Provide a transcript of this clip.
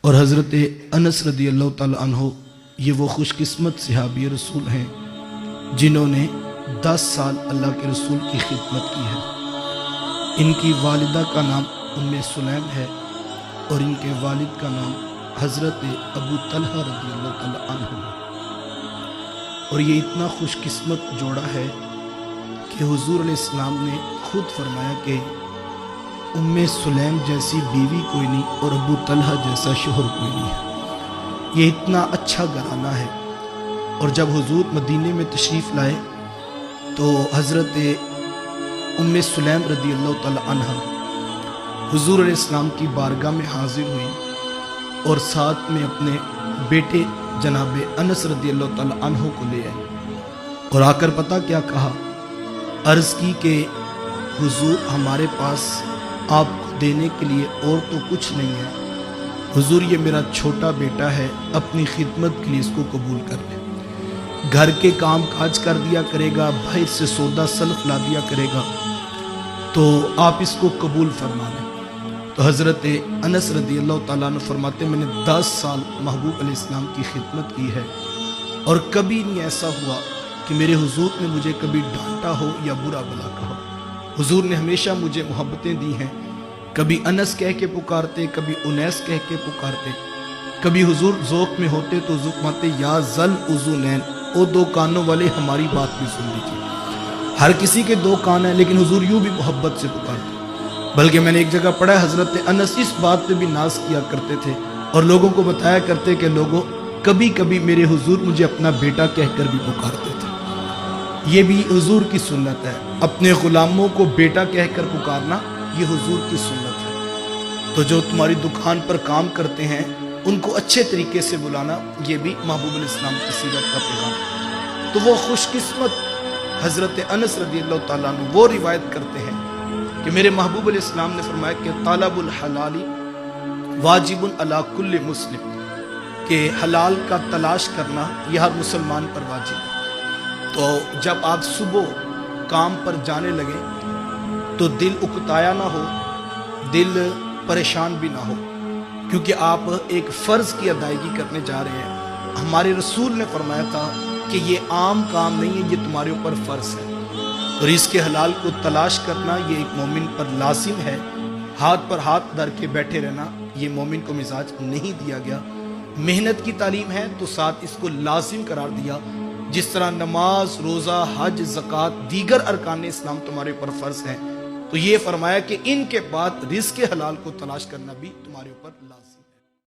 اور حضرت انس رضی اللہ تعالیٰ عنہ یہ وہ خوش قسمت صحابی رسول ہیں جنہوں نے 10 سال اللہ کے رسول کی خدمت کی ہے۔ ان کی والدہ کا نام ام سلیم ہے اور ان کے والد کا نام حضرت ابو طلحہ رضی اللہ تعالیٰ عنہ ہے۔ اور یہ اتنا خوش قسمت جوڑا ہے کہ حضور علیہ السلام نے خود فرمایا کہ ام سلیم جیسی بیوی کوئی نہیں اور ابو طلحہ جیسا شوہر کوئی نہیں ہے۔ یہ اتنا اچھا گھرانہ ہے۔ اور جب حضور مدینے میں تشریف لائے تو حضرت ام سلیم رضی اللہ تعالی عنہ حضور علیہ السلام کی بارگاہ میں حاضر ہوئی اور ساتھ میں اپنے بیٹے جناب انس رضی اللہ تعالی عنہ کو لے آئی اور آ کر پتہ کیا کہا، عرض کی کہ حضور ہمارے پاس آپ کو دینے کے لیے اور تو کچھ نہیں ہے، حضور یہ میرا چھوٹا بیٹا ہے، اپنی خدمت کے لیے اس کو قبول کر لیں، گھر کے کام کاج کر دیا کرے گا، باہر سے سودا سلف لا دیا کرے گا، تو آپ اس کو قبول فرما لیں۔ تو حضرت انس رضی اللہ تعالیٰ عنہ فرماتے میں نے 10 سال محبوب علیہ السلام کی خدمت کی ہے اور کبھی نہیں ایسا ہوا کہ میرے حضور نے مجھے کبھی ڈانٹا ہو یا برا بھلا کہا۔ حضور نے ہمیشہ مجھے محبتیں دی ہیں، کبھی انس کہہ کے پکارتے، کبھی انیس کہہ کے پکارتے، کبھی حضور ذوق میں ہوتے تو ذوق ماتے یا ذل اذنین، او 2 کانوں والے ہماری بات بھی سن لیجیے۔ ہر کسی کے 2 کان ہیں لیکن حضور یوں بھی محبت سے پکارتے۔ بلکہ میں نے ایک جگہ پڑھا حضرت انس اس بات پہ بھی ناز کیا کرتے تھے اور لوگوں کو بتایا کرتے کہ لوگوں کبھی کبھی میرے حضور مجھے اپنا بیٹا کہہ کر بھی پکارتے تھے۔ یہ بھی حضور کی سنت ہے، اپنے غلاموں کو بیٹا کہہ کر پکارنا یہ حضور کی سنت ہے۔ تو جو تمہاری دکان پر کام کرتے ہیں ان کو اچھے طریقے سے بلانا یہ بھی محبوب علیہ السلام کی سیرت کا پیغام ہے۔ تو وہ خوش قسمت حضرت انس رضی اللہ تعالیٰ عنہ وہ روایت کرتے ہیں کہ میرے محبوب علیہ السلام نے فرمایا کہ طلب الحلال واجب علی کل مسلم، کہ حلال کا تلاش کرنا یہ ہر مسلمان پر واجب ہے۔ تو جب آپ صبح کام پر جانے لگے تو دل اکتایا نہ ہو، دل پریشان بھی نہ ہو، کیونکہ آپ ایک فرض کی ادائیگی کرنے جا رہے ہیں۔ ہمارے رسول نے فرمایا تھا کہ یہ عام کام نہیں ہے، یہ تمہارے اوپر فرض ہے۔ اور اس کے حلال کو تلاش کرنا یہ ایک مومن پر لازم ہے، ہاتھ پر ہاتھ دھر کے بیٹھے رہنا یہ مومن کو مزاج نہیں دیا گیا۔ محنت کی تعلیم ہے تو ساتھ اس کو لازم قرار دیا، جس طرح نماز، روزہ، حج، زکوٰۃ، دیگر ارکان اسلام تمہارے اوپر فرض ہیں، تو یہ فرمایا کہ ان کے بعد رزق حلال کو تلاش کرنا بھی تمہارے اوپر لازم۔